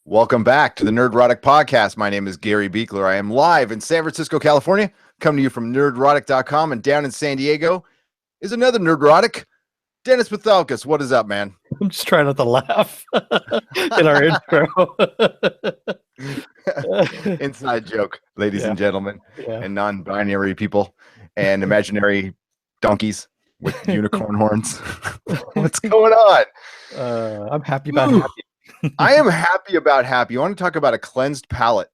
Welcome back to the Nerdrotic Podcast. My name is Gary Buechler. I am live in San Francisco, California, coming to you from nerdrotic.com, and down in San Diego is another Nerdrotic, Dennis Bithoulkas. What is up, man? I'm just trying not to laugh in our intro. Inside joke, ladies and gentlemen, Yeah. and non-binary people, and imaginary donkeys with unicorn horns. What's going on? I'm happy about happy. I am happy about happy. You want to talk about a cleansed palate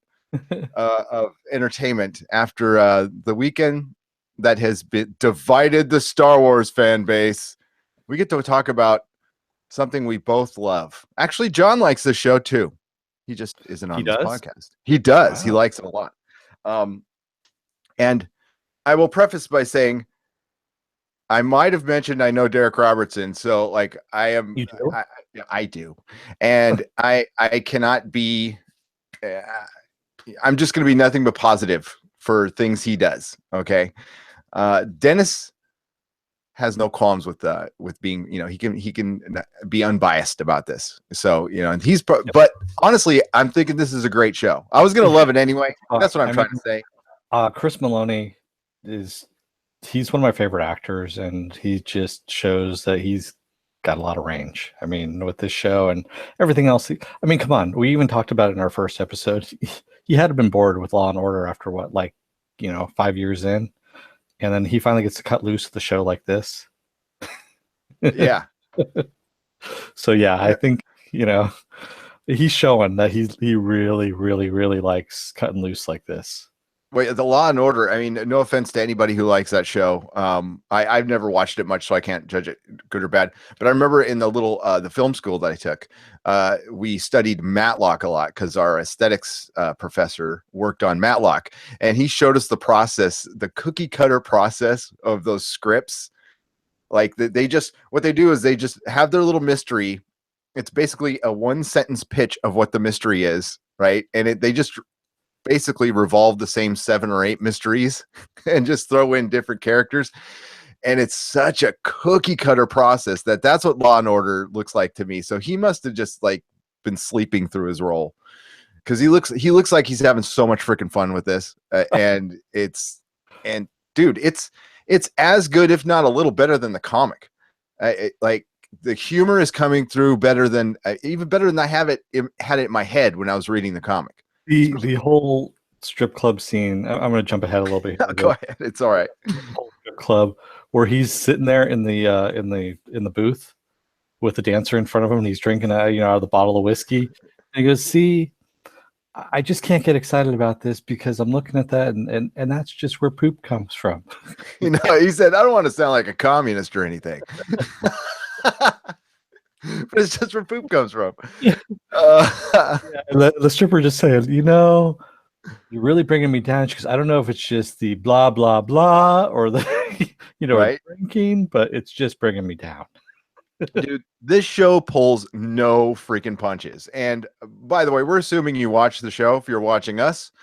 of entertainment after the weekend that has divided the Star Wars fan base. We get to talk about something we both love. Actually, John likes this show too. He just isn't on this podcast. He does. Wow. He likes it a lot. And I will preface by saying I might have mentioned I know Derek Robertson, so like I am. You do? I do, and I cannot be. I'm just going to be nothing but positive for things he does. Okay, Dennis has no qualms with being, he can be unbiased about this. So, and he's, but honestly, I'm thinking this is a great show. I was going to love it anyway. That's what I'm trying to say. Chris Maloney he's one of my favorite actors, and he just shows that he's got a lot of range. I mean, with this show and everything else, I mean, come on. We even talked about it in our first episode. He had been bored with Law and Order after 5 years in. And then he finally gets to cut loose with the show like this. Yeah. So yeah, I think, he's showing that he really, really, really likes cutting loose like this. Wait, the Law and Order, I mean, no offense to anybody who likes that show. I've never watched it much, so I can't judge it good or bad. But I remember in the film school that I took, we studied Matlock a lot because our aesthetics professor worked on Matlock, and he showed us the process, the cookie cutter process of those scripts. Like what they do is they just have their little mystery. It's basically a 1-sentence pitch of what the mystery is, right? And they just basically revolve the same 7 or 8 mysteries and just throw in different characters. And it's such a cookie cutter process that's what Law and Order looks like to me. So he must have just been sleeping through his role, because he looks like he's having so much freaking fun with this. Dude, it's as good, if not a little better than the comic. The humor is coming through better than even better than I had it in my head when I was reading the comic. The whole strip club scene. I'm going to jump ahead a little bit. Go ahead. It's all right. Strip club where he's sitting there in the booth with the dancer in front of him, and he's drinking out of the bottle of whiskey. And he goes, "See, I just can't get excited about this because I'm looking at that, and that's just where poop comes from." He said, "I don't want to sound like a communist or anything." But it's just where poop comes from. Yeah. The stripper just said, "You're really bringing me down." Because I don't know if it's just the blah blah blah or the right? Drinking, but it's just bringing me down. Dude, this show pulls no freaking punches. And by the way, we're assuming you watch the show if you're watching us,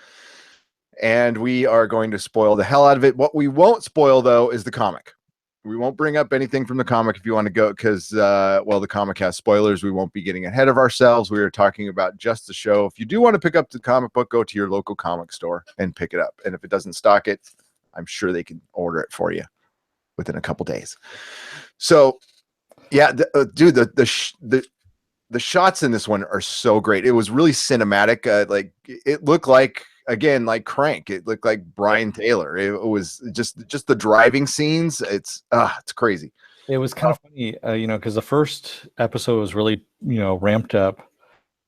and we are going to spoil the hell out of it. What we won't spoil, though, is the comic. We won't bring up anything from the comic if you want to go, because, the comic has spoilers. We won't be getting ahead of ourselves. We are talking about just the show. If you do want to pick up the comic book, go to your local comic store and pick it up. And if it doesn't stock it, I'm sure they can order it for you within a couple days. So, yeah, dude, the shots in this one are so great. It was really cinematic. It looked like, again, like Crank. It looked like Brian Taylor. It was just the driving scenes. It's crazy. It was kind of funny, because the first episode was really, ramped up.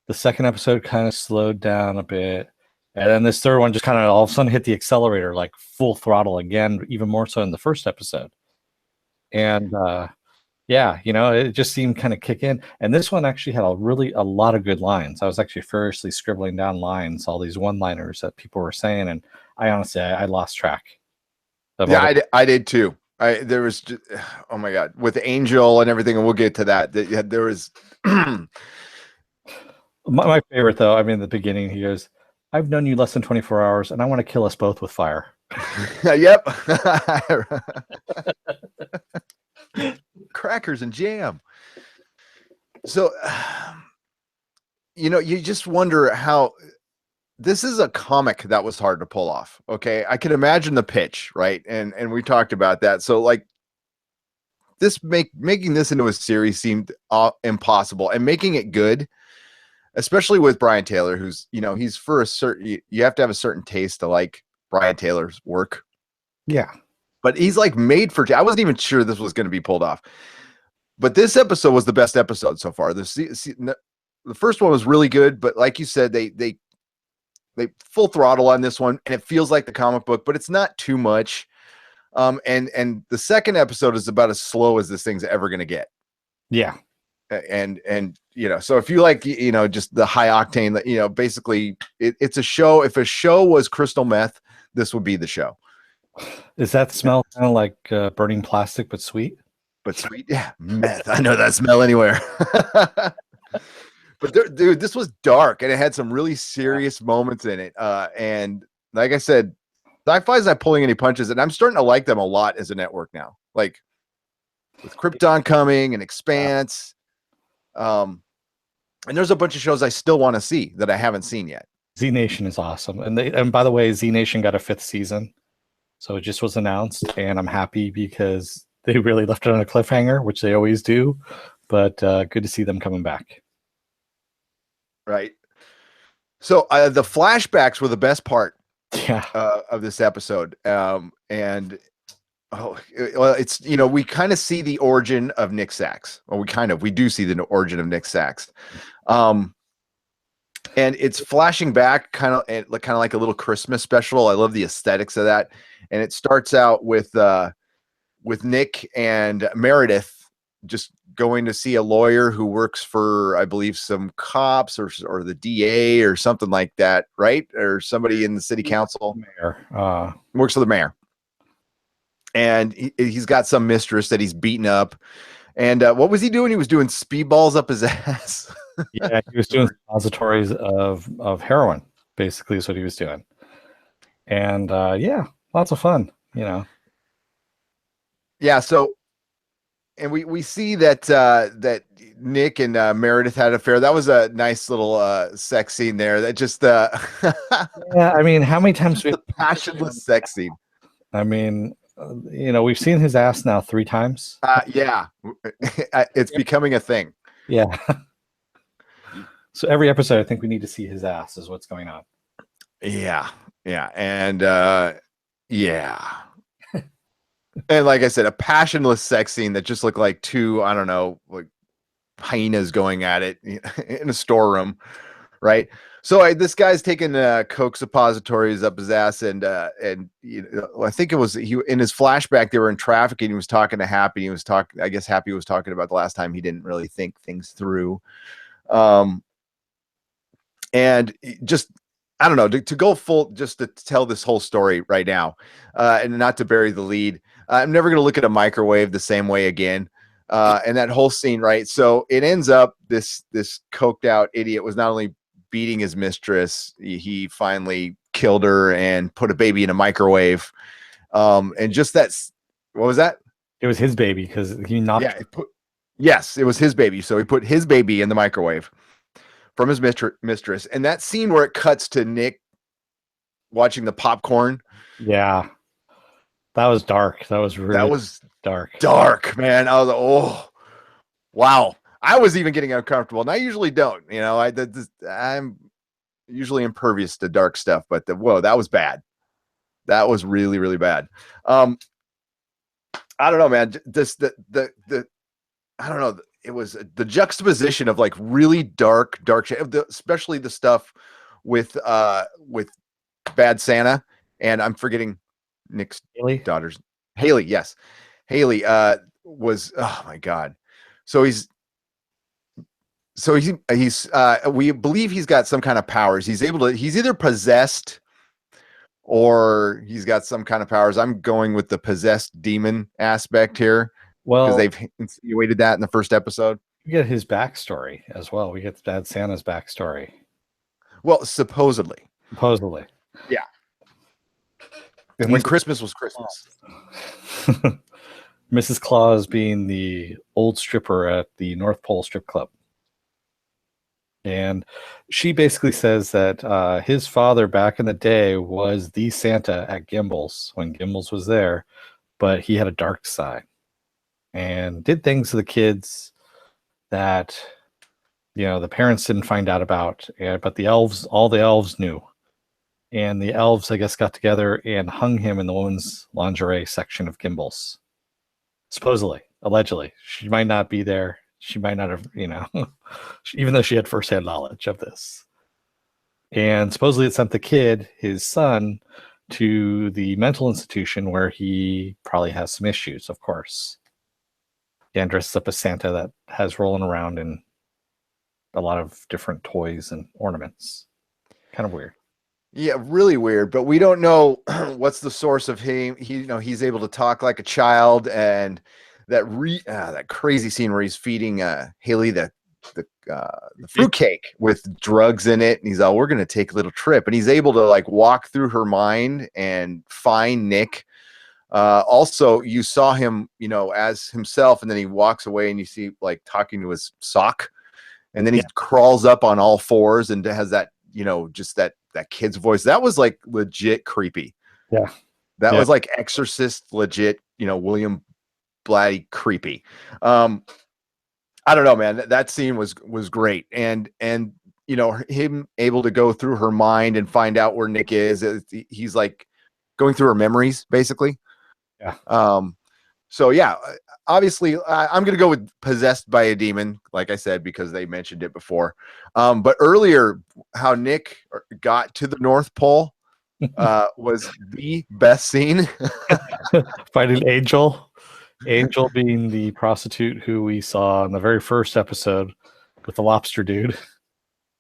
The second episode kind of slowed down a bit. And then this third one just kind of all of a sudden hit the accelerator, like full throttle again, even more so in the first episode. And, it just seemed kind of kick in. And this one actually had a lot of good lines. I was actually furiously scribbling down lines, all these one-liners that people were saying. And I honestly, I lost track. I did too. There was just, oh my God, with Angel and everything. And we'll get to that. There was my favorite though. I mean, the beginning, he goes, "I've known you less than 24 hours and I want to kill us both with fire." Yep. Crackers and jam. So you just wonder how this is a comic that was hard to pull off. Okay. I can imagine the pitch, right? And we talked about that. So like making this into a series seemed impossible, and making it good, especially with Brian Taylor, who's, he's for a certain, you have to have a certain taste to like Brian Taylor's work. Yeah. But he's like made for, I wasn't even sure this was going to be pulled off. But this episode was the best episode so far. The first one was really good, but like you said, they full throttle on this one, and it feels like the comic book, but it's not too much. And the second episode is about as slow as this thing's ever going to get. Yeah. And so if you like, just the high octane, basically it's a show. If a show was crystal meth, this would be the show. Does that smell kind of like burning plastic, but sweet? But sweet, yeah, meth. I know that smell anywhere. But dude, this was dark, and it had some really serious moments in it. And like I said, SyFy's not pulling any punches, and I'm starting to like them a lot as a network now. Like with Krypton coming and Expanse, and there's a bunch of shows I still want to see that I haven't seen yet. Z Nation is awesome, and by the way, Z Nation got a 5th season, so it just was announced, and I'm happy because they really left it on a cliffhanger, which they always do. But good to see them coming back. Right. So the flashbacks were the best part. Yeah. Of this episode. And it's, we kind of see the origin of Nick Sachs. Well, we do see the origin of Nick Sachs. And it's flashing back kind of like a little Christmas special. I love the aesthetics of that. And it starts out with Nick and Meredith just going to see a lawyer who works for, I believe, some cops or the DA or something like that, right? Or somebody in the city council. Mayor. Works for the mayor. And he's got some mistress that he's beaten up. And what was he doing? He was doing speedballs up his ass. Yeah, he was doing suppositories of heroin, basically is what he was doing. And yeah, lots of fun, Yeah, so and we see that that Nick and Meredith had an affair. That was a nice little sex scene there. That just yeah, I mean, how many times the passionless sex scene? I mean, we've seen his ass now 3 times. Yeah, it's becoming a thing. Yeah. So every episode, I think we need to see his ass is what's going on. Yeah, and yeah. And like I said, a passionless sex scene that just looked like 2, I don't know, like hyenas going at it in a storeroom, right? So this guy's taking coke suppositories up his ass, and I think it was he in his flashback. They were in traffic, and he was talking to Happy. He was talking. I guess Happy was talking about the last time he didn't really think things through, and just. I don't know, to go full, just to tell this whole story right now, and not to bury the lead. I'm never going to look at a microwave the same way again. And that whole scene, right? So it ends up this coked out idiot was not only beating his mistress, he finally killed her and put a baby in a microwave. And just that's, what was that? It was his baby because he knocked. Yeah, yes, it was his baby. So he put his baby in the microwave from his mistress. And that scene where it cuts to Nick watching the popcorn. Yeah. That was dark. That was dark, man. I was like, oh, wow. I was even getting uncomfortable, and I usually don't. I'm usually impervious to dark stuff, but whoa, that was bad. That was really, really bad. I don't know, man. This I don't know. It was the juxtaposition of like really dark, especially the stuff with Bad Santa, and I'm forgetting Nick's daughter's Haley. Yes, Haley was, oh my god. So he's we believe he's got some kind of powers. He's either possessed or he's got some kind of powers. I'm going with the possessed demon aspect here. Well, because they've insinuated that in the first episode. We get his backstory as well. We get Bad Santa's backstory. Well, supposedly. Yeah. And when Christmas was Christmas. Mrs. Claus being the old stripper at the North Pole Strip Club. And she basically says that his father back in the day was the Santa at Gimbel's when Gimbel's was there, but he had a dark side and did things to the kids that the parents didn't find out about, but all the elves knew. And the elves, I guess, got together and hung him in the women's lingerie section of Gimbel's. Supposedly, allegedly. She might not be there. She might not have, even though she had firsthand knowledge of this. And supposedly it sent the kid, his son, to the mental institution where he probably has some issues, of course. And dresses up as Santa that has rolling around in a lot of different toys and ornaments. Kind of weird. Yeah, really weird. But we don't know what's the source of him. He's able to talk like a child, and that crazy scene where he's feeding Haley the fruitcake with drugs in it, and he's we're gonna take a little trip, and he's able to like walk through her mind and find Nick. Also, you saw him, as himself, and then he walks away, and you see like talking to his sock, and then he crawls up on all fours and has that, just that kid's voice. That was like legit creepy. Yeah, that was like Exorcist legit. William Blatty creepy. I don't know, man. That scene was great, and him able to go through her mind and find out where Nick is. He's like going through her memories, basically. Yeah. So yeah, obviously, I'm gonna go with possessed by a demon, like I said, because they mentioned it before. But earlier, how Nick got to the North Pole was the best scene. Finding Angel. Angel being the prostitute who we saw in the very first episode with the lobster dude.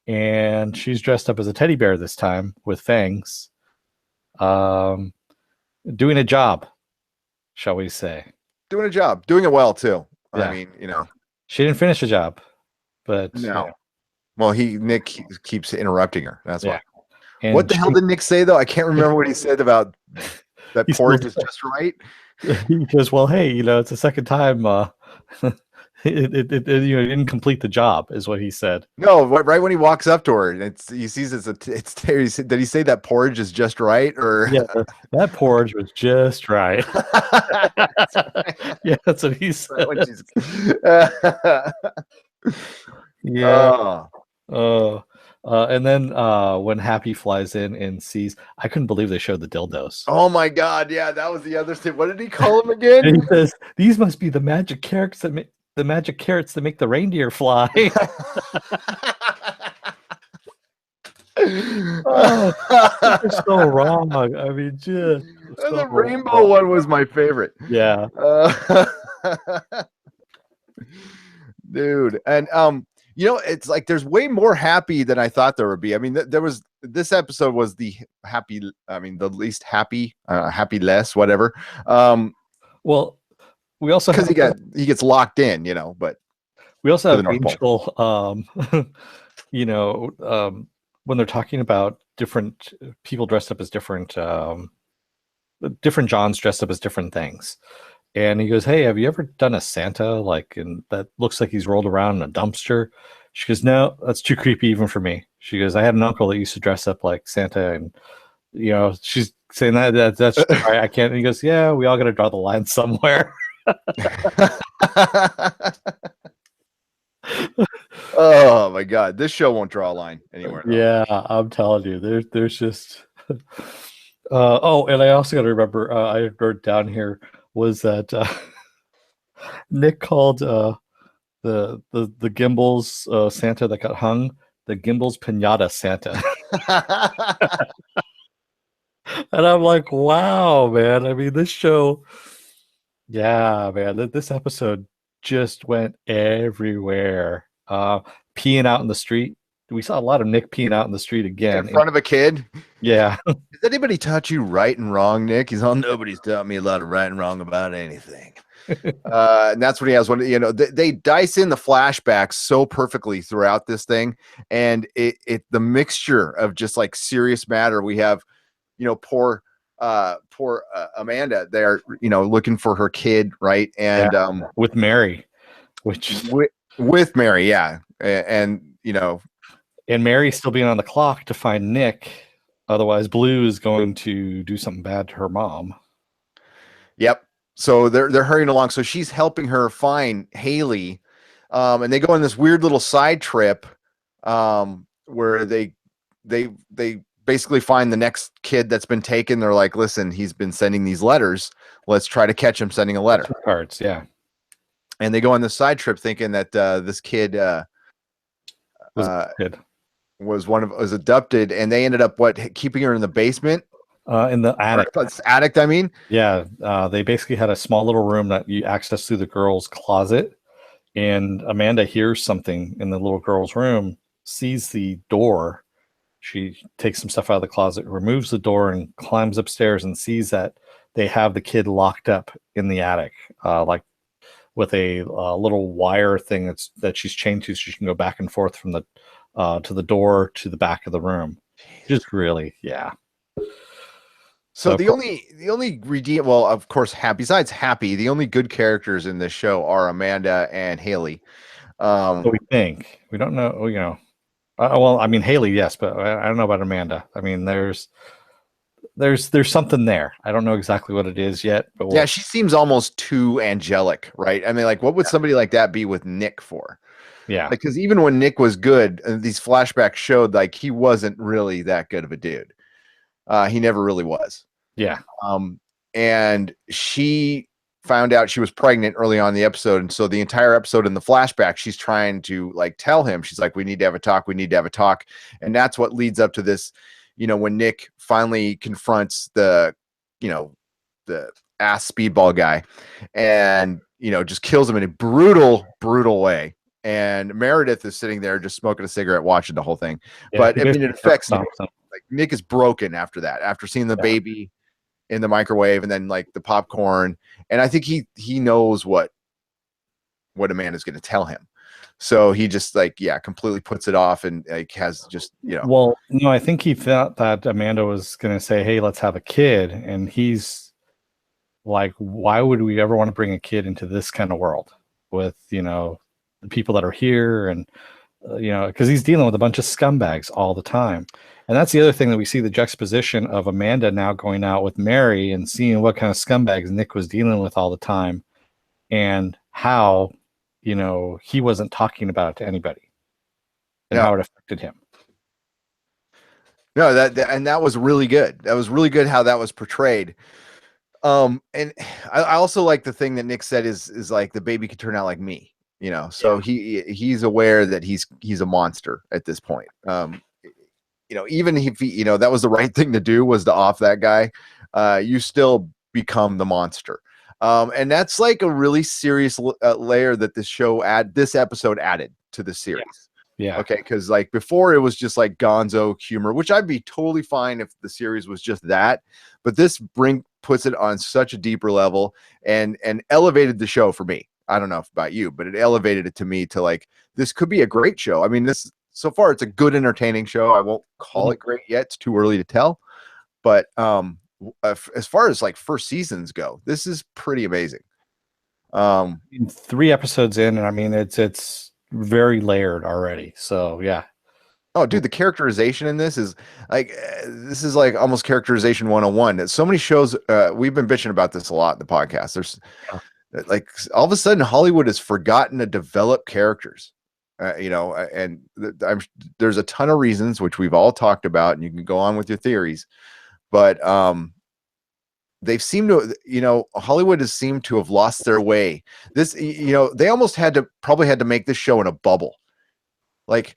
And she's dressed up as a teddy bear this time with fangs. Doing a job, shall we say. Doing a job. Doing it well, too. Yeah. I mean, She didn't finish the job, but... No. Well, Nick keeps interrupting her. That's why. And what the hell did Nick say, though? I can't remember what he said about that porridge is just right. He goes, well, hey, it's the second time it didn't complete the job, is what he said. No, right when he walks up to her, he sees it's Terry. Did he say that porridge is just right? Or that porridge was just right. Yeah, that's what he said. Yeah. And then when Happy flies in and sees, I couldn't believe they showed the dildos. Oh my god, yeah, that was the other thing. What did he call them again? And he says, "These must be the magic carrots that make the reindeer fly." Oh, they're so wrong. I mean, just the rainbow one was my favorite. Yeah, dude, and it's like there's way more Happy than I thought there would be. I mean, this episode was the least happy, happy less, whatever. Well, we also because he gets locked in, but we also have Angel. When they're talking about different people dressed up as different Johns dressed up as different things. And he goes, "Hey, have you ever done a Santa that looks like he's rolled around in a dumpster?" She goes, "No, that's too creepy even for me." She goes, "I had an uncle that used to dress up like Santa," and she's saying that's right, I can't. And he goes, "Yeah, we all got to draw the line somewhere." Oh my god, this show won't draw a line anywhere. Yeah, I'm telling you, there's just. And I also got to remember, I wrote down here was that Nick called the Gimbel's Santa that got hung the Gimbel's Pinata Santa. And I'm like, wow, man. I mean, this show, yeah, man, this episode just went everywhere. Peeing out in the street. We saw a lot of Nick peeing out in the street again. In front of a kid? Yeah. Has anybody taught you right and wrong, Nick? He's all, nobody's taught me a lot of right and wrong about anything. And that's what he has. When they dice in the flashbacks so perfectly throughout this thing, and the mixture of just like serious matter. We have, poor Amanda there, looking for her kid, right? And with Mary, which with Mary, yeah, and And Mary's still being on the clock to find Nick. Otherwise, Blue is going to do something bad to her mom. Yep. So they're hurrying along. So she's helping her find Haley, and they go on this weird little side trip, where they basically find the next kid that's been taken. They're like, listen, he's been sending these letters. Let's try to catch him sending a letter. Cards, yeah. And they go on this side trip thinking that this kid was abducted, and they ended up keeping her in the basement, in the attic. Attic, I mean. Yeah, they basically had a small little room that you access through the girl's closet, and Amanda hears something in the little girl's room, sees the door. She takes some stuff out of the closet, removes the door, and climbs upstairs and sees that they have the kid locked up in the attic, like with a little wire thing that she's chained to, so she can go back and forth from the to the door to the back of the room. Just really, yeah. So the only redeem, well, of course, besides Happy, the only good characters in this show are Amanda and Haley. We think, we don't know, you know. Well, I mean Haley, yes, but I don't know about Amanda. I mean, there's something there. I don't know exactly what it is yet, but yeah, she seems almost too angelic, right? I mean, like, what would somebody like that be with Nick for? Yeah, because even when Nick was good, these flashbacks showed like he wasn't really that good of a dude. He never really was. Yeah. And she found out she was pregnant early on in the episode, and so the entire episode in the flashback, she's trying to like tell him, she's like, we need to have a talk, and that's what leads up to this, when Nick finally confronts the ass speedball guy, and just kills him in a brutal way. And Meredith is sitting there just smoking a cigarette, watching the whole thing. Yeah, but I mean, it affects Nick. Like, Nick is broken after that, after seeing the baby in the microwave, and then like the popcorn. And I think he knows what Amanda's going to tell him. So he just completely puts it off, and like has just, Well, no, I think he thought that Amanda was going to say, hey, let's have a kid. And he's like, why would we ever want to bring a kid into this kind of world with, the people that are here? And, because he's dealing with a bunch of scumbags all the time. And that's the other thing that we see, the juxtaposition of Amanda now going out with Mary and seeing what kind of scumbags Nick was dealing with all the time, and how, he wasn't talking about it to anybody, and how it affected him. No, that was really good. That was really good how that was portrayed. And I also like the thing that Nick said is like, the baby could turn out like me, so he's aware that he's a monster at this point. Even if that was the right thing to do, was to off that guy, you still become the monster. And that's like a really serious layer that this episode added to the series. Yeah. Okay. Because like before, it was just like gonzo humor, which I'd be totally fine if the series was just that. But this puts it on such a deeper level, and elevated the show for me. I don't know about you, but it elevated it to me to like, this could be a great show. I mean, so far it's a good, entertaining show. I won't call it great yet. It's too early to tell. But as far as like first seasons go, this is pretty amazing. 3 episodes in, and I mean, it's very layered already. So yeah. Oh, dude, the characterization in this is like, almost characterization 101. So many shows, we've been bitching about this a lot in the podcast. There's like, all of a sudden Hollywood has forgotten to develop characters, and there's a ton of reasons, which we've all talked about, and you can go on with your theories, but they've seemed to, Hollywood has seemed to have lost their way. This, they almost probably had to make this show in a bubble. Like,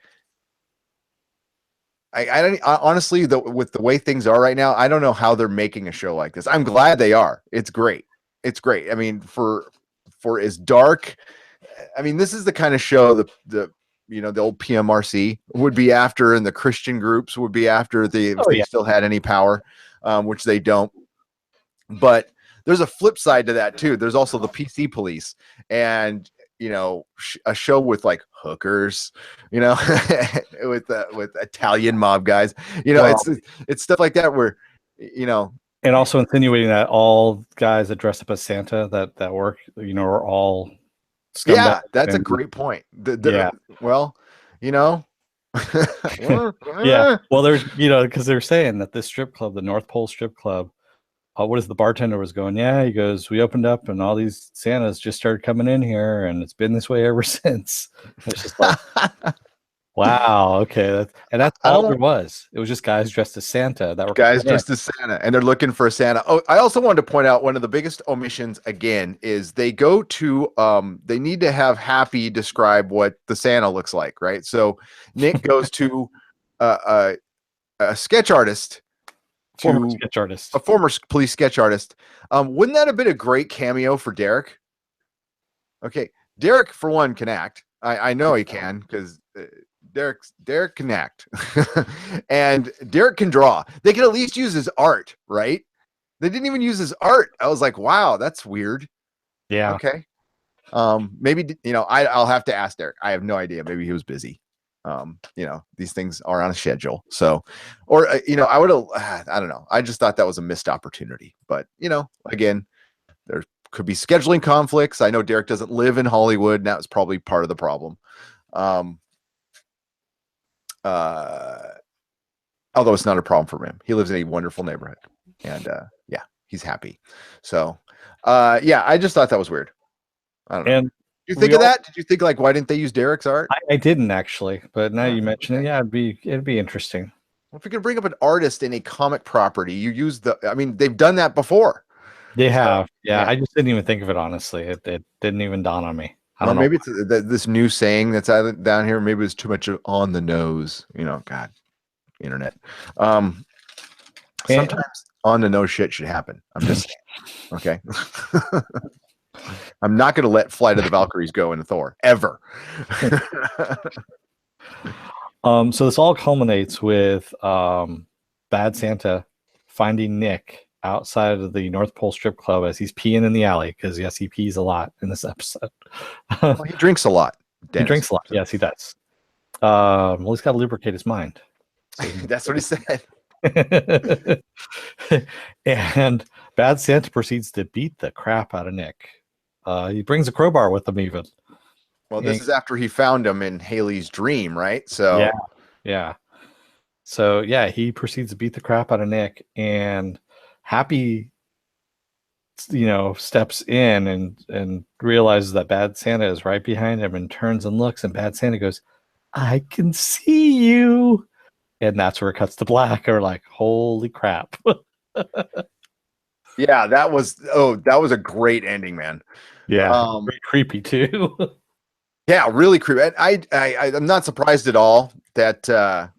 I honestly, with the way things are right now, I don't know how they're making a show like this. I'm glad they are. It's great. It's great. I mean, for as dark, I mean, this is the kind of show the old PMRC would be after, and the Christian groups would be after, if they still had any power, which they don't. But there's a flip side to that too. There's also the PC police, and a show with like hookers, with Italian mob guys. It's stuff like that where, and also insinuating that all guys that dress up as Santa that work, are all scumbags. Yeah, that's a great point. Well, Yeah. Well, there's, because they're saying that this strip club, the North Pole Strip Club, what is the bartender was going? Yeah, he goes, we opened up and all these Santas just started coming in here, and it's been this way ever since. It's just like, wow, okay, that's I all there don't was. It was just guys dressed as Santa that were guys coming in. dressed as Santa, and they're looking for a Santa. Oh, I also wanted to point out one of the biggest omissions again is they go to they need to have Happy describe what the Santa looks like, right? So Nick goes to uh, a sketch artist, Former to sketch artist. a former police sketch artist. Wouldn't that have been a great cameo for Derek? Okay, Derek for one can act. I know he can because Derek can act, and Derek can draw. They could at least use his art, right? They didn't even use his art. I was like, wow, that's weird. Yeah. Okay, maybe I'll have to ask Derek. I have no idea. Maybe he was busy. These things are on a schedule. So, or I would have. I don't know. I just thought that was a missed opportunity. But again, there could be scheduling conflicts. I know Derek doesn't live in Hollywood, and that was probably part of the problem. Um, Although it's not a problem for him. He lives in a wonderful neighborhood, and yeah, he's happy. So, yeah, I just thought that was weird. I don't know. And Did you think of that? Did you think like why didn't they use Derek's art? I didn't actually, but now you mention it, Okay. yeah, it'd be interesting. Well, if you can bring up an artist in a comic property, you use the. I mean, they've done that before. They So, have, yeah. yeah. I just didn't even think of it honestly. It didn't even dawn on me. I Or don't know. maybe it's this new saying that's down here. Maybe it's too much on the nose. God, internet. Um, And, Sometimes on the nose shit should happen. I'm just saying. Okay. I'm not going to let Flight of the Valkyries go into Thor ever. so this all culminates with Bad Santa finding Nick outside of the North Pole Strip Club as he's peeing in the alley, because yes, he pees a lot in this episode. Well, he drinks a lot. He Dennis. drinks a lot. Yes, he does. Well, he's got to lubricate his mind. So That's what he said. and Bad Santa proceeds to beat the crap out of Nick. He brings a crowbar with him, even. Well, this is after he found him in Haley's dream, right? So yeah. So yeah, he proceeds to beat the crap out of Nick, and Happy, steps in and realizes that Bad Santa is right behind him and turns and looks, and Bad Santa goes, "I can see you." And that's where it cuts to black. Or like, holy crap. yeah, that was a great ending, man. Yeah, very creepy too. Yeah, really creepy. I'm not surprised at all that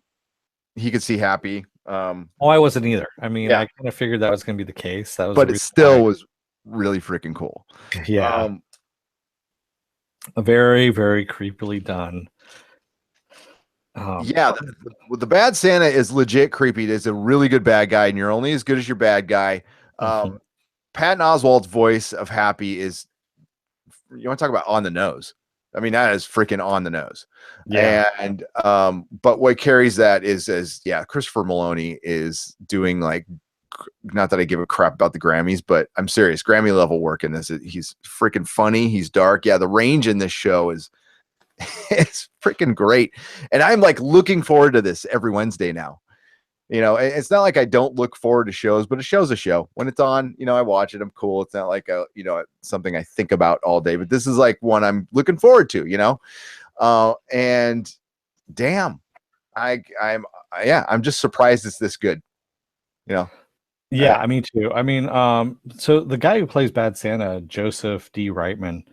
he could see Happy. I wasn't either. I mean, yeah. I kind of figured that was going to be the case. That was, but it still was really freaking cool. Yeah, very, very creepily done. Yeah, the Bad Santa is legit creepy. There's a really good bad guy, and you're only as good as your bad guy. Patton Oswalt's voice of Happy is, you want to talk about on the nose. I mean, that is freaking on the nose. Yeah. And but what carries that is Christopher Maloney is doing, like, not that I give a crap about the Grammys, but I'm serious, Grammy level work in this. He's freaking funny. He's dark. Yeah, the range in this show is it's freaking great. And I'm like looking forward to this every Wednesday now. It's not like I don't look forward to shows, but a show's a show. When it's on, I watch it. I'm cool. It's not like something I think about all day, but this is like one I'm looking forward to, and damn, I'm just surprised it's this good. Yeah, me too. I mean, so the guy who plays Bad Santa, Joseph D. Reitman,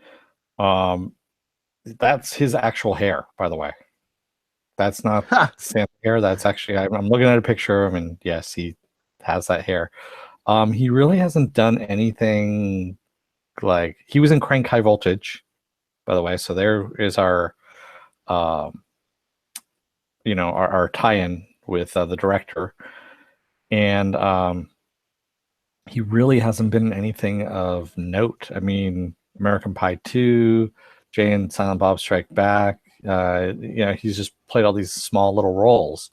that's his actual hair, by the way. That's not Santa hair. That's actually, I'm looking at a picture of him, and yes, he has that hair. He really hasn't done anything. Like, he was in Crank High Voltage, by the way. So there is our, our tie-in with the director, and he really hasn't been in anything of note. I mean, American Pie 2, Jay and Silent Bob Strike Back. He's just played all these small little roles.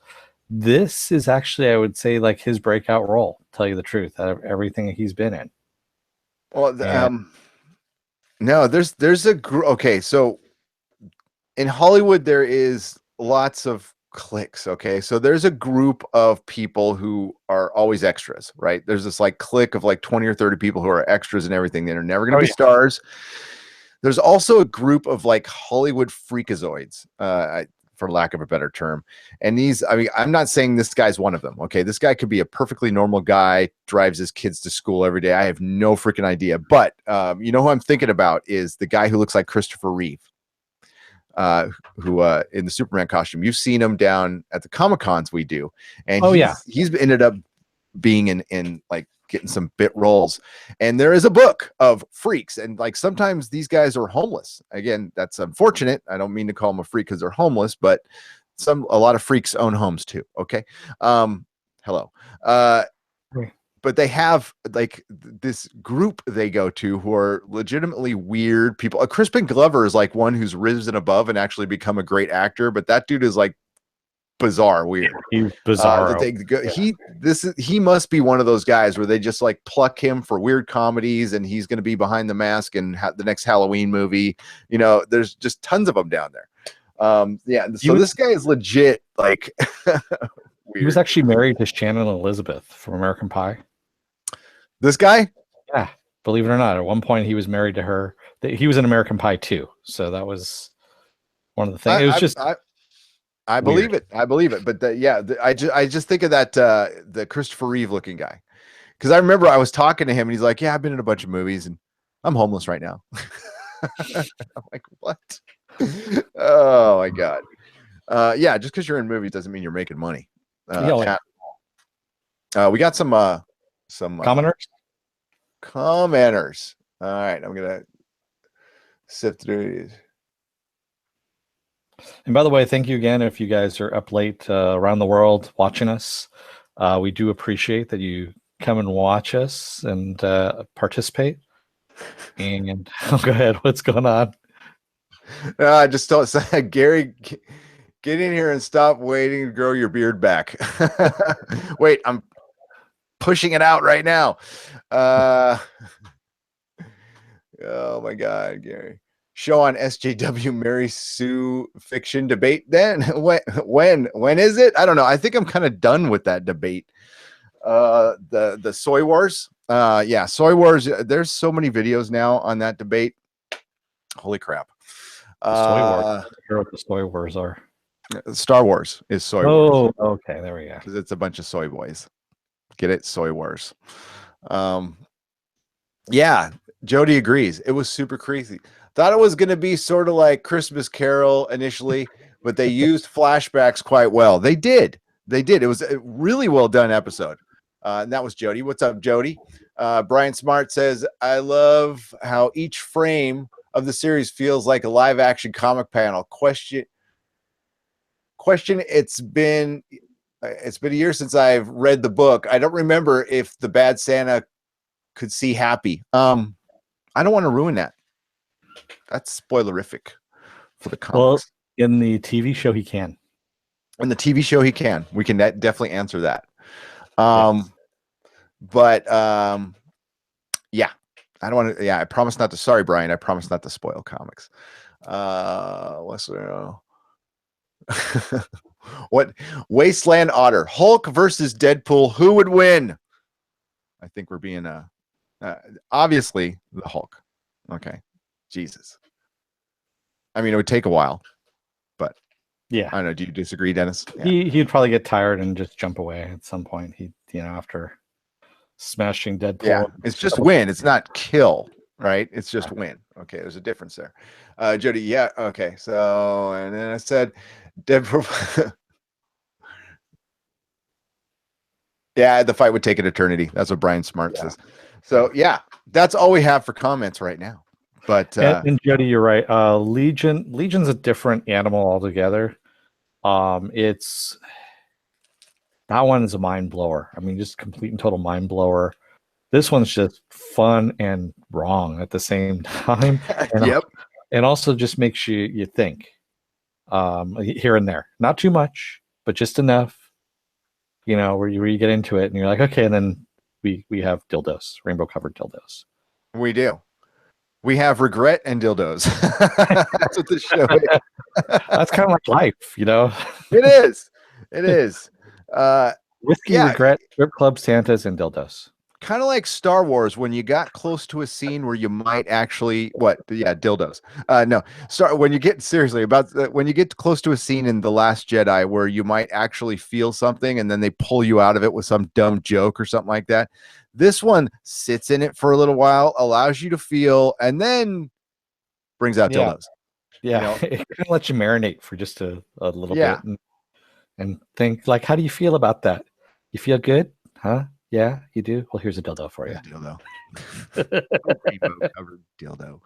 This is actually, I would say, like his breakout role, to tell you the truth, out of everything that he's been in. Well, no, there's okay. So in Hollywood, there is lots of cliques. Okay, so there's a group of people who are always extras, right? There's this like clique of like 20 or 30 people who are extras and everything that are never going to Oh be yeah. stars. There's also a group of like Hollywood freakazoids, for lack of a better term. And these, I mean, I'm not saying this guy's one of them. Okay, this guy could be a perfectly normal guy, drives his kids to school every day. I have no freaking idea. But you know who I'm thinking about is the guy who looks like Christopher Reeve, who in the Superman costume. You've seen him down at the Comic Cons we do, and Oh yeah. he's ended up being in like getting some bit roles. And there is a book of freaks, and like sometimes these guys are homeless. Again, that's unfortunate. I don't mean to call them a freak because they're homeless, but a lot of freaks own homes too. Okay. Hello. But they have like this group they go to who are legitimately weird people. Crispin Glover is like one who's risen above and actually become a great actor, but that dude is like bizarre weird. He's bizarre. He must be one of those guys where they just like pluck him for weird comedies, and he's going to be behind the mask and the next Halloween movie. You know, there's just tons of them down there. Yeah, so this guy is legit like weird. He was actually married to Shannon Elizabeth from American Pie. This guy? Yeah, believe it or not, at one point he was married to her. He was in American Pie too, so that was one of the things. It was just I believe it. I believe it. But I just think of that the Christopher Reeve looking guy, because I remember I was talking to him and he's like, "Yeah, I've been in a bunch of movies and I'm homeless right now." I'm like, "What?" Oh my god. Yeah, just because you're in movies doesn't mean you're making money. We got some commenters. Commenters. All right, I'm gonna sift through these. And by the way, thank you again if you guys are up late around the world watching us. We do appreciate that you come and watch us and participate. And go ahead, what's going on? I just don't say, Gary, get in here and stop waiting to grow your beard back. Wait, I'm pushing it out right now. Oh my God, Gary. Show on SJW Mary Sue fiction debate then. When is it? I don't know. I think I'm kind of done with that debate. The soy wars. Yeah, soy wars. There's so many videos now on that debate. Holy crap. Soy wars. I don't know what the soy wars are. Star Wars is soy wars. Oh, okay, there we go. Because it's a bunch of soy boys. Get it? Soy wars. Yeah, Jody agrees. It was super crazy. Thought it was going to be sort of like Christmas Carol initially, but they used flashbacks quite well. They did. It was a really well done episode. And that was Jody. What's up, Jody? Brian Smart says, I love how each frame of the series feels like a live action comic panel. Question. It's been a year since I've read the book. I don't remember if the bad Santa could see Happy. I don't want to ruin that. That's spoilerific for the comics. Well, in the TV show, he can. In the TV show, he can. We can definitely answer that. Yes. But yeah, I don't want to. Yeah, I promise not to. Sorry, Brian. I promise not to spoil comics. What's there? What Wasteland Otter? Hulk versus Deadpool. Who would win? I think we're being obviously the Hulk. Okay, Jesus. I mean, it would take a while, but yeah, I don't know. Do you disagree, Dennis? Yeah. He'd probably get tired and just jump away at some point. After smashing Deadpool. Yeah, it's just win. It's not kill, right? It's just win. Okay, there's a difference there. Jody, yeah, okay. So, and then I said Deadpool. Yeah, the fight would take an eternity. That's what Brian Smart says. So, yeah, that's all we have for comments right now. But and Jody, you're right. Legion's a different animal altogether. It's that one is a mind blower. I mean, just complete and total mind blower. This one's just fun and wrong at the same time. And, yep. And also just makes you think here and there. Not too much, but just enough, where you get into it and you're like, okay, and then we have dildos, rainbow covered dildos. We do. We have regret and dildos. That's what this show is. That's kind of like life, you know. It is. It is. Whiskey, Yeah, regret, strip club, Santas, and dildos. kind of like Star Wars when you got close to a scene where you might actually dildos. No, start when you get seriously about when you get close to a scene in The Last Jedi where you might actually feel something and then they pull you out of it with some dumb joke or something like that. This one sits in it for a little while, allows you to feel, and then brings out Yeah, dildos. yeah. You know? It kind of lets you marinate for just a little Yeah. bit and think like, how do you feel about that? You feel good, huh? Yeah, you do. Well, here's a dildo for you. Dildo. Rainbow covered dildo.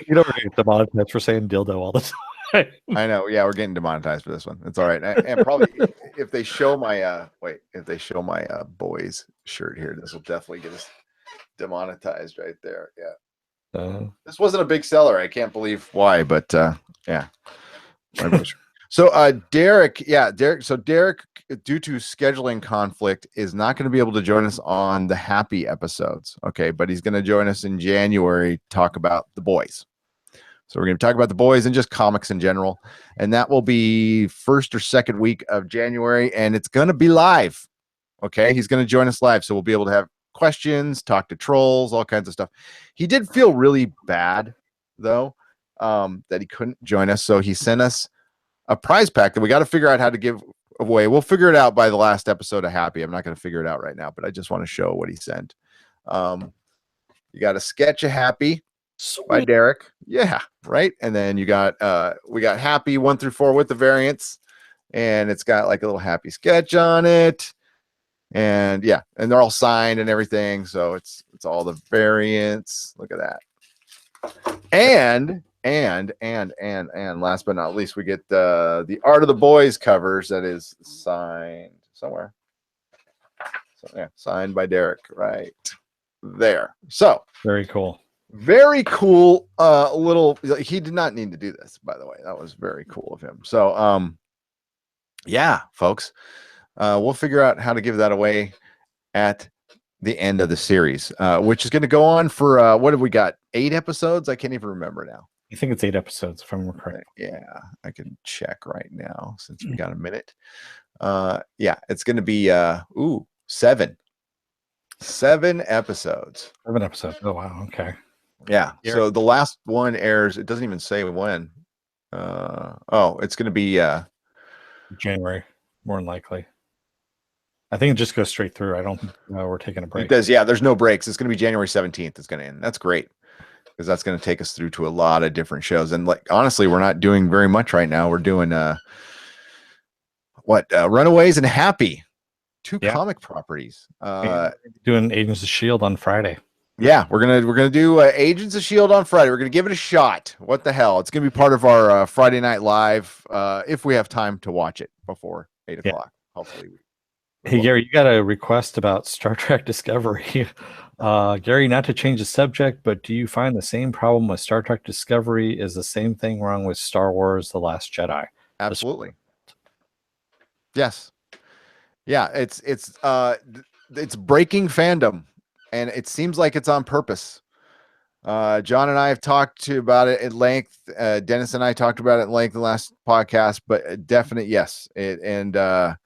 You know, we're getting demonetized for saying dildo all the time. I know. Yeah, we're getting demonetized for this one. It's all right. And probably if they show my boys shirt here, this will definitely get us demonetized right there. Yeah. This wasn't a big seller. I can't believe why, but yeah. So Derek, so Derek, due to scheduling conflict, is not going to be able to join us on the happy episodes. Okay, but he's going to join us in January to talk about the boys. So we're going to talk about the boys and just comics in general. And that will be first or second week of January. And it's going to be live. Okay. He's going to join us live. So we'll be able to have questions, talk to trolls, all kinds of stuff. He did feel really bad, though, that he couldn't join us. So he sent us a prize pack that we got to figure out how to give away. We'll figure it out by the last episode of Happy. I'm not going to figure it out right now, but I just want to show what he sent. You got a sketch of Happy. Sweet. By Derek. Yeah, right. And then you got we got Happy 1 through 4 with the variants, and it's got like a little Happy sketch on it. And yeah, and they're all signed and everything. So it's all the variants. Look at that. And last but not least, we get the Art of the Boys covers that is signed somewhere. So yeah, signed by Derek right there. So very cool. Very cool. Little. He did not need to do this, by the way. That was very cool of him. So, yeah, folks, we'll figure out how to give that away at the end of the series, which is going to go on for what have we got? 8 episodes? I can't even remember now. I think it's 8 episodes, if I'm correct. Yeah, I can check right now since we got a minute. Yeah, it's going to be 7. 7 episodes. 7 episodes. Oh wow. Okay. Yeah. So the last one airs. It doesn't even say when. It's going to be January, more than likely. I think it just goes straight through. I don't know. We're taking a break. It does. Yeah. There's no breaks. It's going to be January 17th. It's going to end. That's great because that's going to take us through to a lot of different shows. And like honestly, we're not doing very much right now. We're doing Runaways and Happy, 2 comic properties. Doing Agents of S.H.I.E.L.D. on Friday. Yeah, we're gonna do Agents of S.H.I.E.L.D. on Friday. We're gonna give it a shot. What the hell? It's gonna be part of our Friday Night Live if we have time to watch it before 8 o'clock. Hopefully. Hey Gary, you got a request about Star Trek Discovery. Gary, not to change the subject, but do you find the same problem with Star Trek Discovery is the same thing wrong with Star Wars: The Last Jedi? Absolutely. Yes. Yeah, it's breaking fandom. And it seems like it's on purpose. John and I have talked about it at length. Dennis and I talked about it at length in the last podcast, but definite yes. There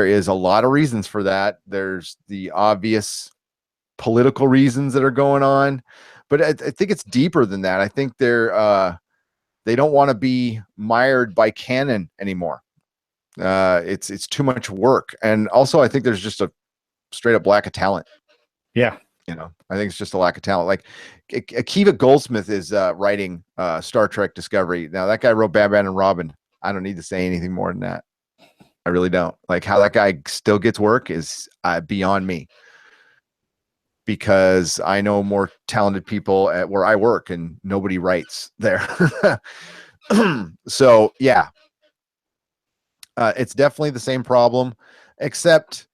is a lot of reasons for that. There's the obvious political reasons that are going on, but I think it's deeper than that. I think they don't want to be mired by canon anymore. It's too much work, and also I think there's just a straight up lack of talent. Yeah. I think it's just a lack of talent. Like Akiva Goldsmith is writing Star Trek Discovery. Now that guy wrote Batman and Robin. I don't need to say anything more than that. I really don't. Like how that guy still gets work is beyond me. Because I know more talented people at where I work and nobody writes there. So yeah. It's definitely the same problem, except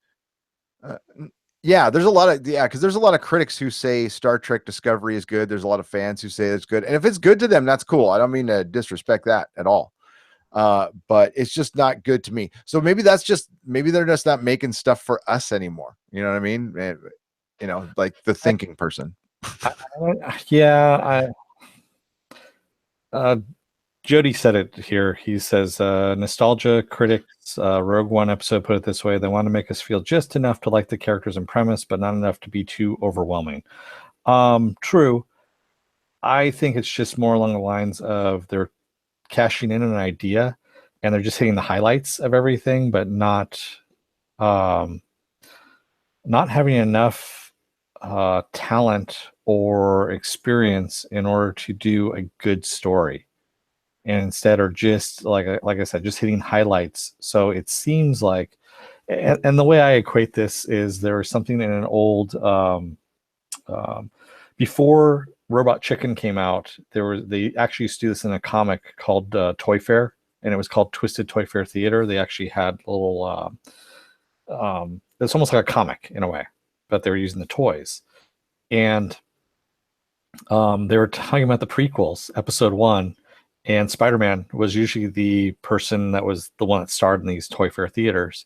there's a lot of because there's a lot of critics who say Star Trek Discovery is good. There's a lot of fans who say it's good, and if it's good to them, that's cool. I don't mean to disrespect that at all, but it's just not good to me. So maybe they're just not making stuff for us anymore. You know what I mean? Like the thinking person. Yeah, uh, Jody said it here. He says, nostalgia critics, Rogue One episode put it this way: they want to make us feel just enough to like the characters and premise, but not enough to be too overwhelming. True. I think it's just more along the lines of they're cashing in an idea and they're just hitting the highlights of everything, but um, not having enough talent or experience in order to do a good story, and instead are just like I said, just hitting highlights. So it seems like, and the way I equate this is there was something in an old um, before Robot Chicken came out, they actually used to do this in a comic called Toy Fair, and it was called Twisted Toy Fair Theater. They actually had a little it's almost like a comic in a way, but they were using the toys. And they were talking about the prequels, episode 1, and Spider-Man was usually the person that was the one that starred in these Toy Fair theaters.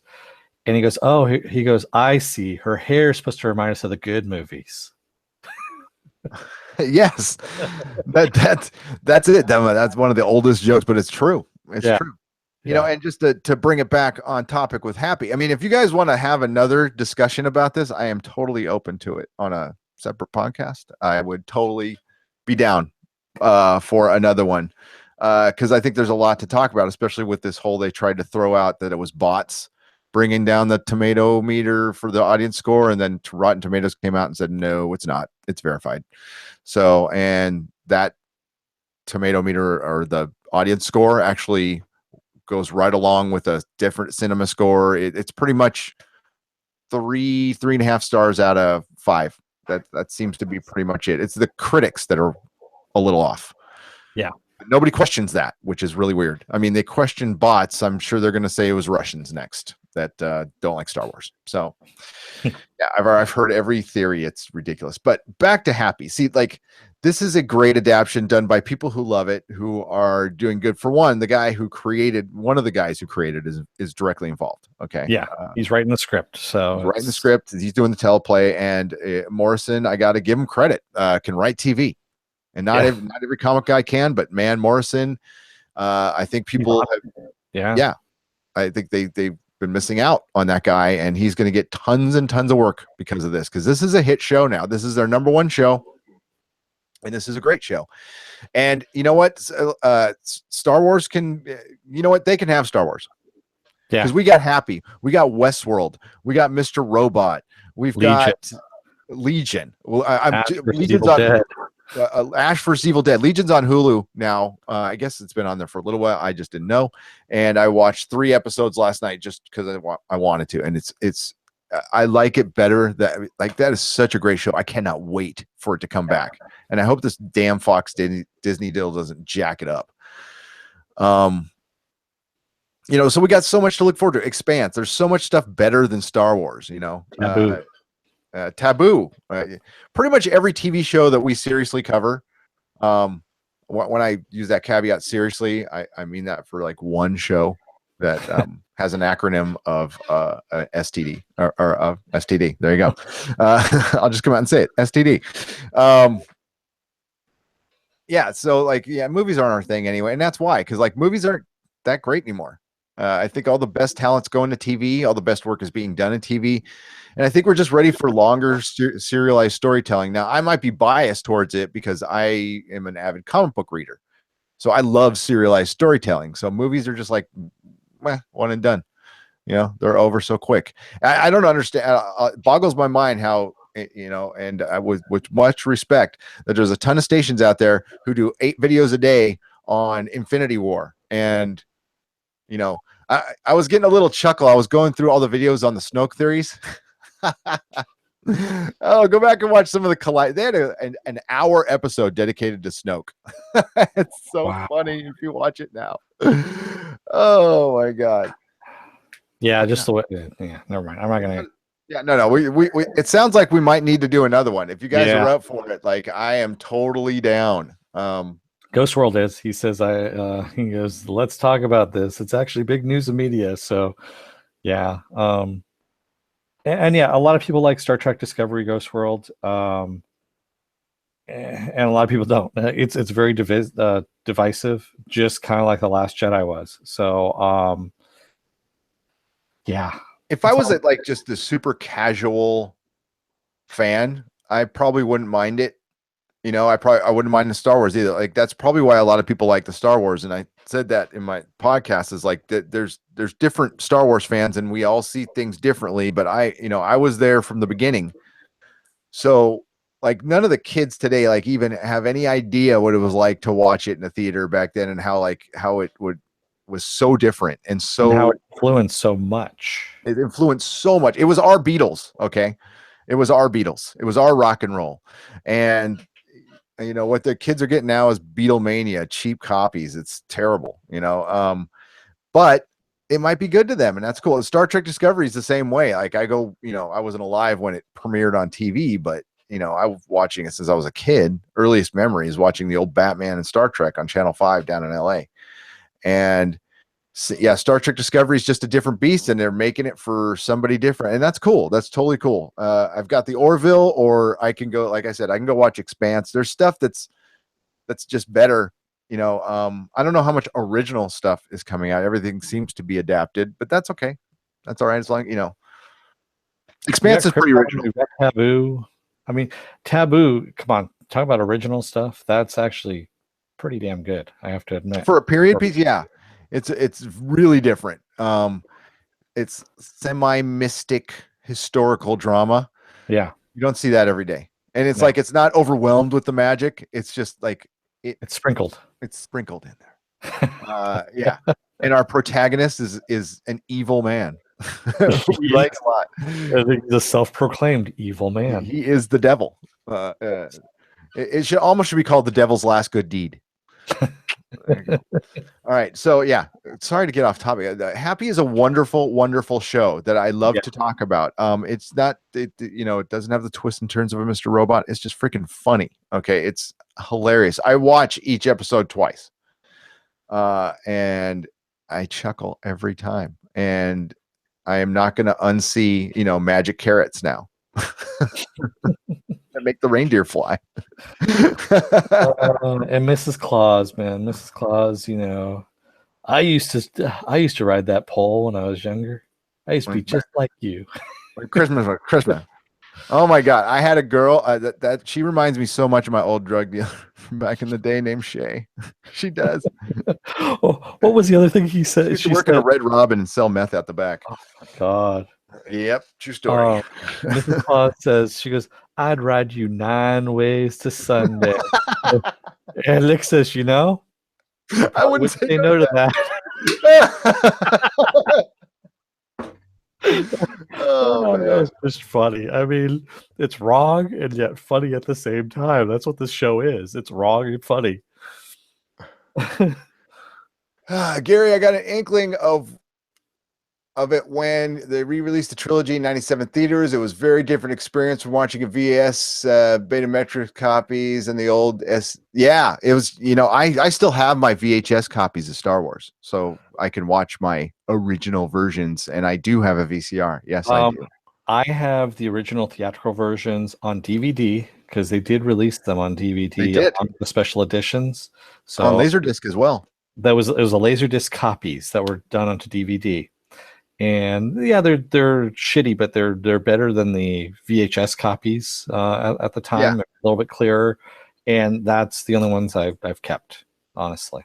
And he goes, "Oh," he goes, "I see. Her hair is supposed to remind us of the good movies." Yes, that's it. That's one of the oldest jokes, but it's true. It's Yeah, true. yeah, And just to bring it back on topic with Happy, I mean, if you guys want to have another discussion about this, I am totally open to it on a separate podcast. I would totally be down for another one because I think there's a lot to talk about, especially with this whole they tried to throw out that it was bots bringing down the tomato meter for the audience score, and then Rotten Tomatoes came out and said no, it's not. It's verified. So, and that tomato meter or the audience score actually goes right along with a different cinema score. It's pretty much 3.5 stars out of 5. That seems to be pretty much it. It's the critics that are a little off. yeah. Nobody questions that, which is really weird. I mean, they question bots. I'm sure they're going to say it was Russians next that don't like Star Wars. So yeah, I've heard every theory. It's ridiculous. But back to Happy. See, like this is a great adaptation done by people who love it, who are doing good. For one, one of the guys who created is directly involved. Okay. Yeah, he's writing the script. So He's writing the script. He's doing the teleplay. And Morrison, I got to give him credit, can write TV. And not every comic guy can, but man, Morrison, I think people yeah. I think they've been missing out on that guy, and he's going to get tons and tons of work because of this, because this is a hit show now. This is their number one show, and this is a great show. And you know what? Star Wars can, they can have Star Wars. Yeah. Because we got Happy, we got Westworld, we got Mr. Robot, we've Legion. got Legion. Well, Legion's on Ash vs. Evil Dead. Legion's on Hulu now. I guess it's been on there for a little while. I just didn't know. And I watched 3 episodes last night just because I wanted to. And it's I like it better. That is such a great show. I cannot wait for it to come back. And I hope this damn Fox Disney deal doesn't jack it up. So we got so much to look forward to. Expanse. There's so much stuff better than Star Wars. Taboo. Taboo. Pretty much every TV show that we seriously cover. When I use that caveat seriously, I mean that for like one show that has an acronym of STD or STD. There you go. I'll just come out and say it. STD. Yeah. So movies aren't our thing anyway, and that's why, because movies aren't that great anymore. I think all the best talent's going to TV. All the best work is being done in TV. And I think we're just ready for longer serialized storytelling. Now, I might be biased towards it because I am an avid comic book reader. So I love serialized storytelling. So movies are just one and done. They're over so quick. I don't understand. It boggles my mind how, and I would, with much respect, that there's a ton of stations out there who do 8 videos a day on Infinity War. And I was getting a little chuckle. I was going through all the videos on the Snoke theories. Oh, go back and watch some of the They had an hour episode dedicated to Snoke. It's so funny if you watch it now. Oh my god. Yeah, just the way. Yeah, never mind. I'm not gonna. Yeah, no. We it sounds like we might need to do another one. If you guys are up for it, I am totally down. Ghost World is. He says, he goes, let's talk about this. It's actually big news of media. So, yeah. And yeah, a lot of people like Star Trek Discovery, Ghost World. and a lot of people don't. It's very divisive, just kind of like The Last Jedi was. So yeah, If I it's was all at like just the super casual fan, I probably wouldn't mind it. I wouldn't mind the Star Wars either. Like that's probably why a lot of people like the Star Wars. And I said that in my podcast is like that there's different Star Wars fans and we all see things differently. But I was there from the beginning. So like none of the kids today like even have any idea what it was like to watch it in the theater back then and how it was so different and and how so it influenced so much. it influenced so much. It was our Beatles, okay? It was our Beatles. It was our rock and roll. And what the kids are getting now is Beatlemania, cheap copies. It's terrible, but it might be good to them, and that's cool. Star Trek Discovery is the same way. Like I go, I wasn't alive when it premiered on TV, but I was watching it since I was a kid. Earliest memory is watching the old Batman and Star Trek on Channel 5 down in LA. And so, yeah, Star Trek Discovery is just a different beast, and they're making it for somebody different, and that's cool. That's totally cool. I've got the Orville, or I can go, like I said, I can go watch Expanse. There's stuff that's just better. I don't know how much original stuff is coming out. Everything seems to be adapted, but that's okay. That's all right. As long Expanse is pretty original. We've got Taboo. I mean, Taboo. Come on, talk about original stuff. That's actually pretty damn good. I have to admit. For a period piece, yeah, it's really different. It's semi-mystic historical drama. Yeah, you don't see that every day, and it's no. like it's not overwhelmed with the magic. It's just like it's sprinkled. It's sprinkled in there. Yeah, and our protagonist is an evil man. We like a lot. The self-proclaimed evil man. He is the devil. It should almost be called the devil's last good deed. There you go. All right, so yeah, sorry to get off topic. Happy is a wonderful, wonderful show that I love to talk about. It's not, it doesn't have the twists and turns of a Mr. Robot. It's just freaking funny. Okay, it's hilarious. I watch each episode twice, and I chuckle every time. And I am not going to unsee, magic carrots now. And make the reindeer fly. And Mrs. Claus, man, Mrs. Claus. I used to ride that pole when I was younger. I used to be just like you. Christmas. Oh my God, I had a girl that she reminds me so much of my old drug dealer from back in the day named Shay. She does. Oh, what was the other thing he said? She work at a Red Robin and sell meth out the back. Oh my God. Yep, true story. Mrs. Claus says, she goes, "I'd ride you 9 ways to Sunday." And Lick says, I wouldn't say no to that. Oh, man. That's just funny. I mean, it's wrong and yet funny at the same time. That's what this show is. It's wrong and funny. Gary, I got an inkling of it when they re-released the trilogy in 97 theaters. It was very different experience from watching a VS Betamatrix copies and the old yeah, it was, I still have my VHS copies of Star Wars, so I can watch my original versions, and I do have a VCR. Yes, I do. I have the original theatrical versions on DVD because they did release them on DVD. They did. On the special editions. So on Laserdisc as well. It was a Laserdisc copies that were done onto DVD. And yeah, they're shitty, but they're better than the VHS copies at the time. Yeah. They're a little bit clearer, and that's the only ones I've kept, honestly.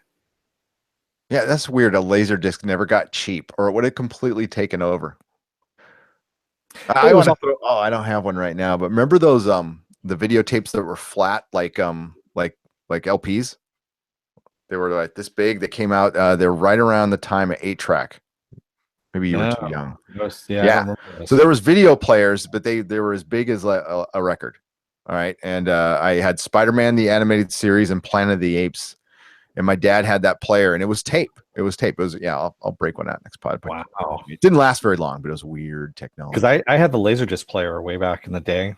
Yeah, that's weird. A Laserdisc never got cheap, or it would have completely taken over. I don't have one right now, but remember those the videotapes that were flat, like LPs? They were like this big. They came out. They're right around the time of 8-track. Maybe you were too young. Yeah. So there was video players, but they were as big as a record. All right. And I had Spider-Man, the animated series, and Planet of the Apes. And my dad had that player, and it was tape. I'll break one out next pod. Wow. It didn't last very long, but it was weird technology. Because I had the Laserdisc player way back in the day.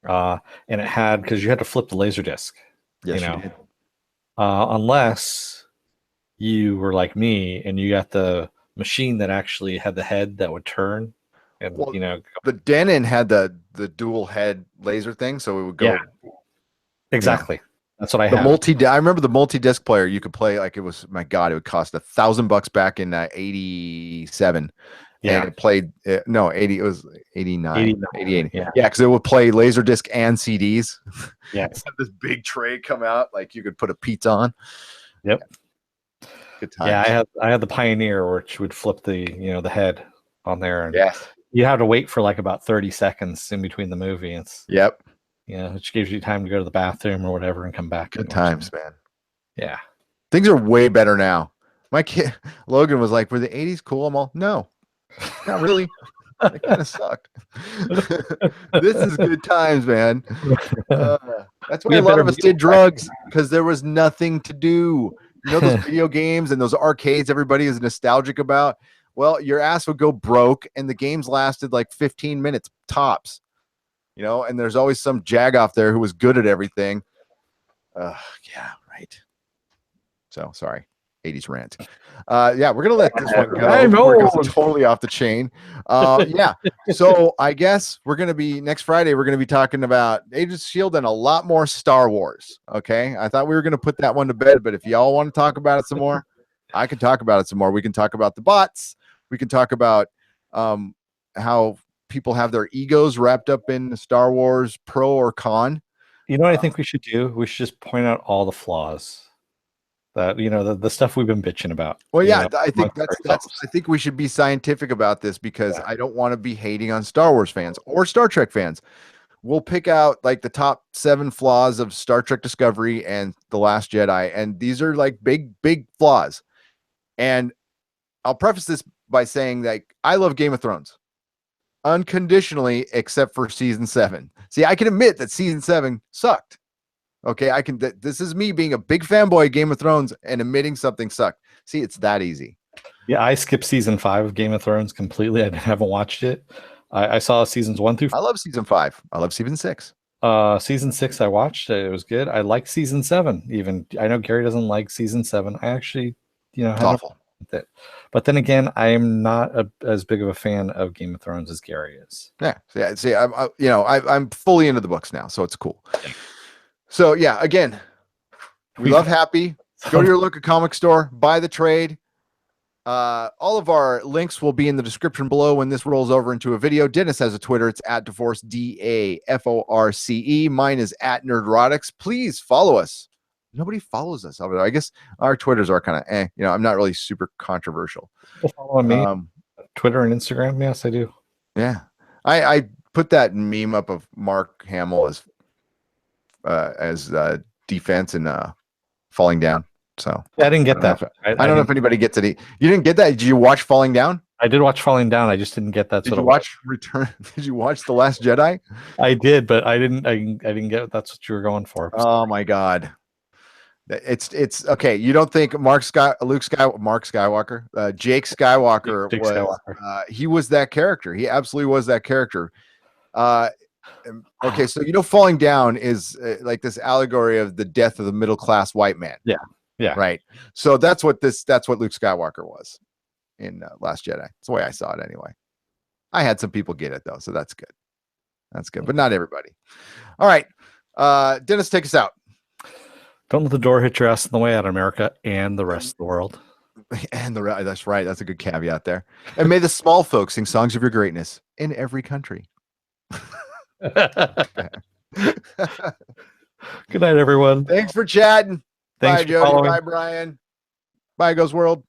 And it had, because you had to flip the Laserdisc. Yes, you did. Unless you were like me and you got the machine that actually had the head that would turn, and the Denon had the dual head laser thing, so it would go. Exactly. That's what I The have. I remember the multi-disc player you could play, like, it was, my God, it would cost $1,000 back in 87. And Yeah. it played, no, 80, it was 89, 89. 88. Yeah. Yeah, because it would play Laserdisc and CDs. Yes. Have this big tray come out, like you could put a pizza on. Yep. Good Yeah, times. I had the Pioneer, which would flip the the head on there, and Yes. you had to wait for like about 30 seconds in between the movie. It's Yep. which gives you time to go to the bathroom or whatever and come back Good and watch times, it. man. Yeah. Things are way better now. My kid Logan was like, "Were the '80s cool?" I'm all, "No, not really. They kind of sucked." This is good times, man. That's We why a had lot better of us meals did back drugs, because there was nothing to do. You know, those then. video games and those arcades everybody is nostalgic about. Well, your ass would go broke, and the games lasted like 15 minutes tops. And there's always some jagoff there who was good at everything. Yeah, right. So sorry, 80s rant. Yeah, we're gonna let this one go I'm before it goes old. totally off the chain. Yeah. So I guess we're gonna be next Friday. We're gonna be talking about Agents of Shield and a lot more Star Wars. Okay. I thought we were gonna put that one to bed, but if y'all want to talk about it some more, I can talk about it some more. We can talk about the bots. We can talk about how people have their egos wrapped up in Star Wars, pro or con. You know what I think we should do? We should just point out all the flaws that the stuff we've been bitching about. Well, yeah, I think Amongst that's ourselves. I think we should be scientific about this, because Yeah. I don't want to be hating on Star Wars fans or Star Trek fans. We'll pick out like the top 7 flaws of Star Trek Discovery and The Last Jedi, and these are like big flaws. And I'll preface this by saying that I love Game of Thrones unconditionally, except for season 7. See, I can admit that season 7 sucked. Okay, I can. This is me being a big fanboy of Game of Thrones and admitting something sucked. See, it's that easy. Yeah, I skipped season 5 of Game of Thrones completely. I haven't watched it. I saw seasons 1 through I love season 5. I love season 6. season 6 I watched. It was good. I like season 7 even. I know Gary doesn't like season 7. I actually, It's had no awful. problem with it. But then again, I am not as big of a fan of Game of Thrones as Gary is. Yeah. See, I'm fully into the books now, so it's cool. So yeah, again, we love Happy. Go to your local comic store, buy the trade. All of our links will be in the description below when this rolls over into a video. Dennis has a Twitter. It's at Divorce, DAFORCE. Mine is at Nerdrotics. Please follow us. Nobody follows us over there. I guess our Twitters are kind of I'm not really super controversial. People follow me Twitter and Instagram. Yes, I do. Yeah. I put that meme up of Mark Hamill as defense and falling down. So I didn't get that. I don't know if anybody gets it. You didn't get that? Did you watch Falling Down? I did watch Falling Down. I just didn't get that. Did you watch Return? Did you watch The Last Jedi? I did, but I didn't get that's what you were going for. Oh my God. It's okay. You don't think Jake Skywalker Jake was Skywalker. He was that character. He absolutely was that character. Okay, so Falling Down is like this allegory of the death of the middle class white man. Yeah. Right. So that's what Luke Skywalker was in Last Jedi. That's the way I saw it anyway. I had some people get it though, so that's good. That's good, but not everybody. All right. Dennis, take us out. Don't let the door hit your ass on the way out, America and the rest of the world. And that's right. That's a good caveat there. And may the small folks sing songs of your greatness in every country. Good night, everyone. Thanks for chatting. Thanks Bye, Jody. Bye, Brian. Bye, Ghost World.